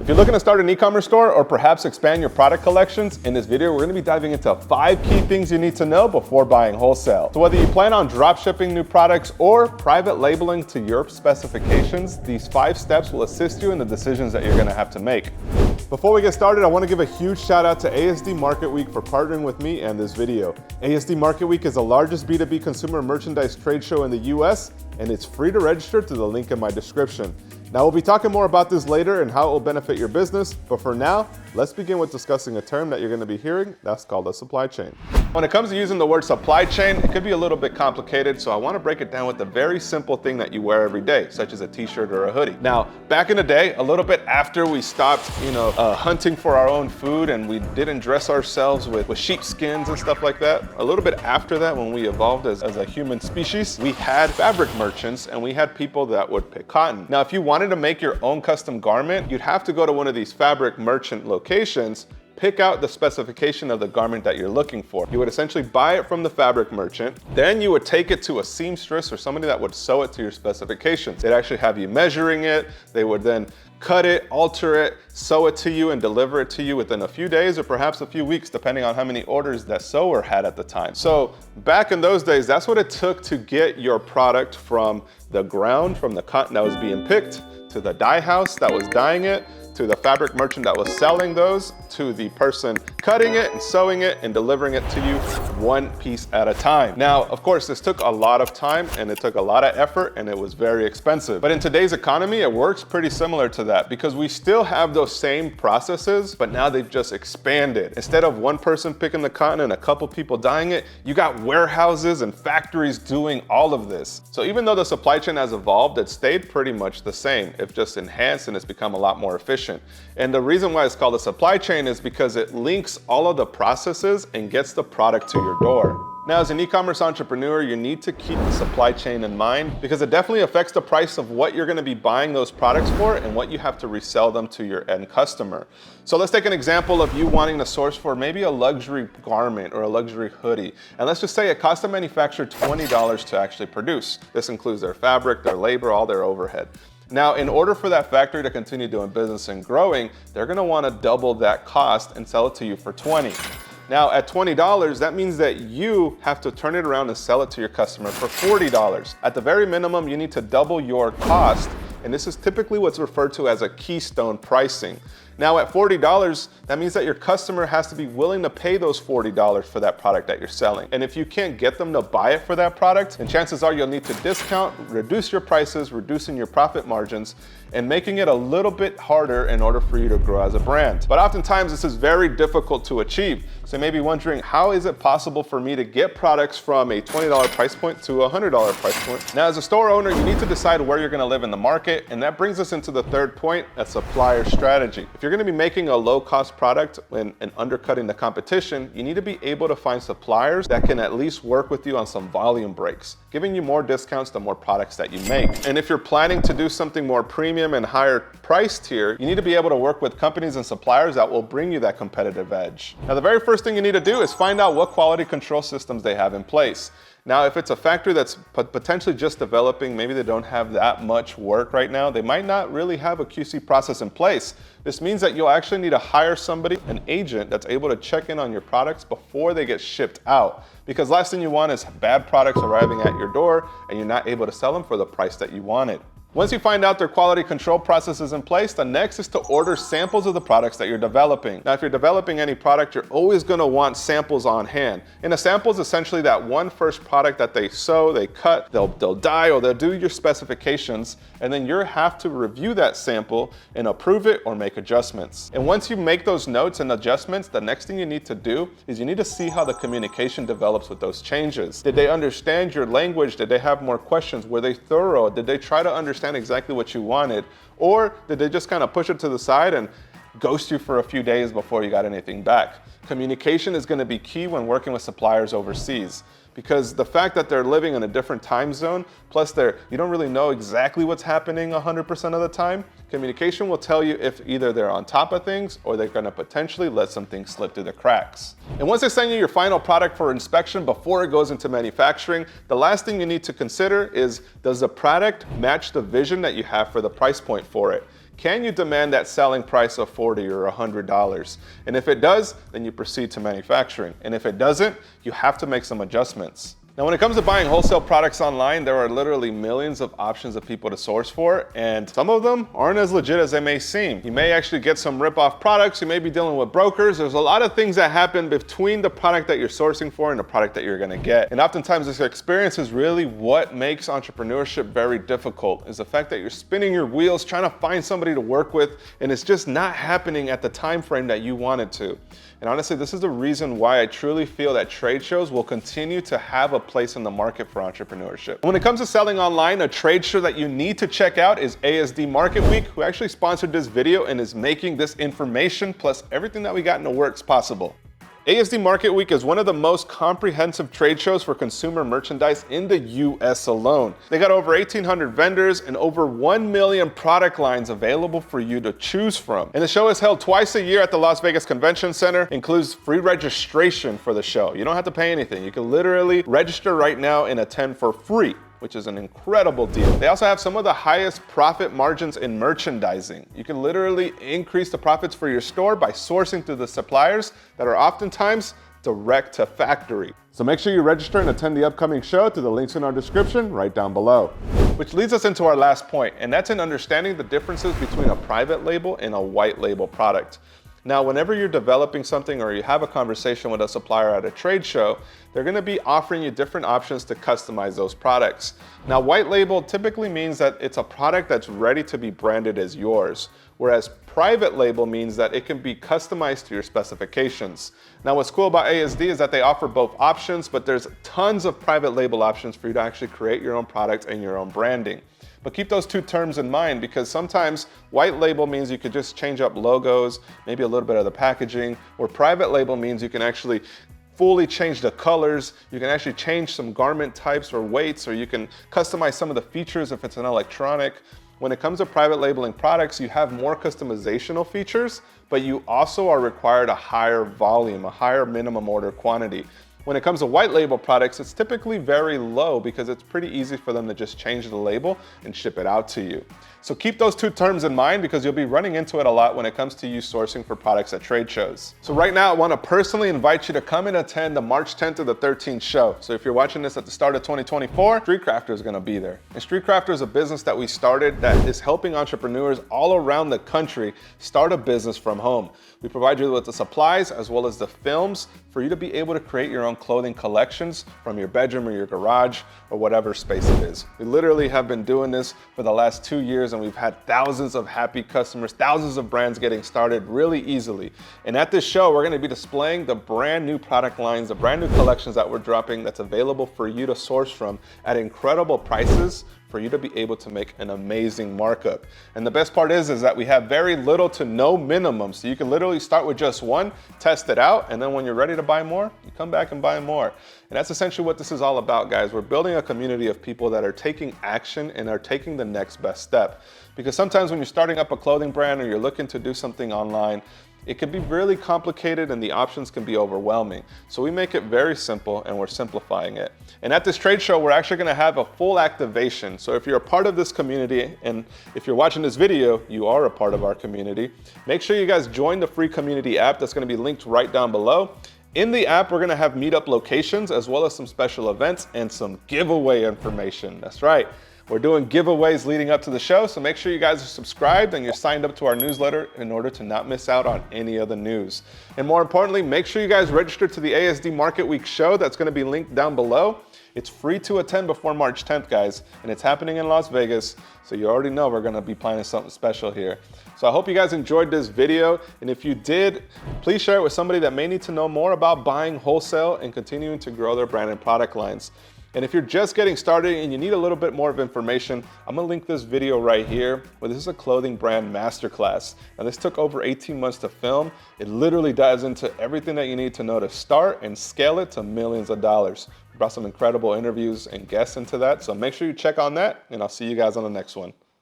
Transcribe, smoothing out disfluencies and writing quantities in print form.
If you're looking to start an e-commerce store or perhaps expand your product collections, in this video we're going to be diving into 5 key things you need to know before buying wholesale. So whether you plan on drop shipping new products or private labeling to your specifications, these 5 steps will assist you in the decisions that you're going to have to make. Before we get started, I want to give a huge shout out to ASD Market Week for partnering with me and this video. ASD Market Week is the largest B2B consumer merchandise trade show in the US, and it's free to register through the link in my description. Now, we'll be talking more about this later and how it will benefit your business, but for now, let's begin with discussing a term that you're going to be hearing. That's called a supply chain. When it comes to using the word supply chain, it could be a little bit complicated, so I want to break it down with a very simple thing that you wear every day, such as a t-shirt or a hoodie. Now, back in the day, a little bit after we stopped, hunting for our own food and we didn't dress ourselves with sheepskins and stuff like that, a little bit after that, when we evolved as a human species, we had fabric merchants and we had people that would pick cotton. Now, if you wanted to make your own custom garment, you'd have to go to one of these fabric merchant locations, pick out the specification of the garment that you're looking for. You would essentially buy it from the fabric merchant, then you would take it to a seamstress or somebody that would sew it to your specifications. They'd actually have you measuring it. They would then cut it, alter it, sew it to you, and deliver it to you within a few days or perhaps a few weeks, depending on how many orders that sewer had at the time. So back in those days, that's what it took to get your product from the ground, from the cotton that was being picked, to the dye house that was dyeing it, to the fabric merchant that was selling those, to the person cutting it and sewing it and delivering it to you one piece at a time. Now, of course, this took a lot of time and it took a lot of effort and it was very expensive. But in today's economy, it works pretty similar to that because we still have those same processes, but now they've just expanded. Instead of one person picking the cotton and a couple people dyeing it, you got warehouses and factories doing all of this. So even though the supply chain has evolved, it stayed pretty much the same. It's just enhanced and it's become a lot more efficient. And the reason why it's called a supply chain is because it links all of the processes and gets the product to your door. Now, as an e-commerce entrepreneur, you need to keep the supply chain in mind because it definitely affects the price of what you're going to be buying those products for and what you have to resell them to your end customer. So let's take an example of you wanting to source for maybe a luxury garment or a luxury hoodie. And let's just say it costs the manufacturer $20 to actually produce. This includes their fabric, their labor, all their overhead. Now, in order for that factory to continue doing business and growing, they're gonna wanna double that cost and sell it to you for $20. Now, at $20, that means that you have to turn it around and sell it to your customer for $40. At the very minimum, you need to double your cost, and this is typically what's referred to as a keystone pricing. Now, at $40, that means that your customer has to be willing to pay those $40 for that product that you're selling. And if you can't get them to buy it for that product, then chances are you'll need to discount, reduce your prices, reducing your profit margins, and making it a little bit harder in order for you to grow as a brand. But oftentimes, this is very difficult to achieve. So you may be wondering, how is it possible for me to get products from a $20 price point to a $100 price point? Now, as a store owner, you need to decide where you're gonna live in the market, and that brings us into the third point, a supplier strategy. If you're gonna be making a low-cost product and undercutting the competition, you need to be able to find suppliers that can at least work with you on some volume breaks, giving you more discounts the more products that you make. And if you're planning to do something more premium and higher priced tier, you need to be able to work with companies and suppliers that will bring you that competitive edge. Now, the very first thing you need to do is find out what quality control systems they have in place. Now, if it's a factory that's potentially just developing, maybe they don't have that much work right now, they might not really have a QC process in place. This means that you'll actually need to hire somebody, an agent, that's able to check in on your products before they get shipped out. Because last thing you want is bad products arriving at your door and you're not able to sell them for the price that you wanted. Once you find out their quality control process is in place, the next is to order samples of the products that you're developing. Now, if you're developing any product, you're always gonna want samples on hand. And a sample is essentially that one first product that they sew, they cut, they'll dye, or they'll do your specifications, and then you have to review that sample and approve it or make adjustments. And once you make those notes and adjustments, the next thing you need to do is you need to see how the communication develops with those changes. Did they understand your language? Did they have more questions? Were they thorough? Did they try to understand exactly what you wanted, or did they just kind of push it to the side and ghost you for a few days before you got anything back? Communication is going to be key when working with suppliers overseas, because the fact that they're living in a different time zone, plus you don't really know exactly what's happening 100% of the time, communication will tell you if either they're on top of things or they're gonna potentially let some things slip through the cracks. And once they send you your final product for inspection before it goes into manufacturing, the last thing you need to consider is, does the product match the vision that you have for the price point for it? Can you demand that selling price of $40 or $100? And if it does, then you proceed to manufacturing. And if it doesn't, you have to make some adjustments. Now, when it comes to buying wholesale products online, there are literally millions of options of people to source for, and some of them aren't as legit as they may seem. You may actually get some rip-off products, you may be dealing with brokers. There's a lot of things that happen between the product that you're sourcing for and the product that you're gonna get. And oftentimes this experience is really what makes entrepreneurship very difficult, is the fact that you're spinning your wheels trying to find somebody to work with, and it's just not happening at the time frame that you want it to. And honestly, this is the reason why I truly feel that trade shows will continue to have a place in the market for entrepreneurship. When it comes to selling online, a trade show that you need to check out is ASD Market Week, who actually sponsored this video and is making this information plus everything that we got in the works possible. ASD Market Week is one of the most comprehensive trade shows for consumer merchandise in the US alone. They got over 1,800 vendors and over 1 million product lines available for you to choose from. And the show is held twice a year at the Las Vegas Convention Center, includes free registration for the show. You don't have to pay anything. You can literally register right now and attend for free, which is an incredible deal. They also have some of the highest profit margins in merchandising. You can literally increase the profits for your store by sourcing through the suppliers that are oftentimes direct to factory. So make sure you register and attend the upcoming show through the links in our description right down below. Which leads us into our last point, and that's in understanding the differences between a private label and a white label product. Now, whenever you're developing something or you have a conversation with a supplier at a trade show, they're gonna be offering you different options to customize those products. Now, white label typically means that it's a product that's ready to be branded as yours, whereas private label means that it can be customized to your specifications. Now, what's cool about ASD is that they offer both options, but there's tons of private label options for you to actually create your own product and your own branding. But keep those two terms in mind, because sometimes white label means you could just change up logos, maybe a little bit of the packaging, or private label means you can actually fully change the colors, you can actually change some garment types or weights, or you can customize some of the features if it's an electronic. When it comes to private labeling products, you have more customizational features, but you also are required a higher volume, a higher minimum order quantity. When it comes to white label products, it's typically very low because it's pretty easy for them to just change the label and ship it out to you. So keep those two terms in mind because you'll be running into it a lot when it comes to you sourcing for products at trade shows. So right now, I want to personally invite you to come and attend the March 10th to the 13th show. So if you're watching this at the start of 2024, StreetCrafter is going to be there. And StreetCrafter is a business that we started that is helping entrepreneurs all around the country start a business from home. We provide you with the supplies as well as the films for you to be able to create your own clothing collections from your bedroom or your garage or whatever space it is. We literally have been doing this for the last 2 years and we've had thousands of happy customers, thousands of brands getting started really easily. And at this show, we're gonna be displaying the brand new product lines, the brand new collections that we're dropping that's available for you to source from at incredible prices for you to be able to make an amazing markup. And the best part is that we have very little to no minimum. So you can literally start with just one, test it out, and then when you're ready to buy more, you come back and buy more. And that's essentially what this is all about, guys. We're building a community of people that are taking action and are taking the next best step. Because sometimes when you're starting up a clothing brand or you're looking to do something online, it can be really complicated and the options can be overwhelming. So we make it very simple and we're simplifying it. And at this trade show, we're actually gonna have a full activation. So if you're a part of this community, and if you're watching this video, you are a part of our community, make sure you guys join the free community app that's gonna be linked right down below. In the app, we're gonna have meetup locations as well as some special events and some giveaway information. That's right. We're doing giveaways leading up to the show, so make sure you guys are subscribed and you're signed up to our newsletter in order to not miss out on any of the news. And more importantly, make sure you guys register to the ASD Market Week show that's gonna be linked down below. It's free to attend before March 10th, guys, and it's happening in Las Vegas, so you already know we're gonna be planning something special here. So I hope you guys enjoyed this video, and if you did, please share it with somebody that may need to know more about buying wholesale and continuing to grow their brand and product lines. And if you're just getting started and you need a little bit more of information, I'm gonna link this video right here, where this is a clothing brand masterclass. Now this took over 18 months to film. It literally dives into everything that you need to know to start and scale it to millions of dollars. We brought some incredible interviews and guests into that, so make sure you check on that, and I'll see you guys on the next one.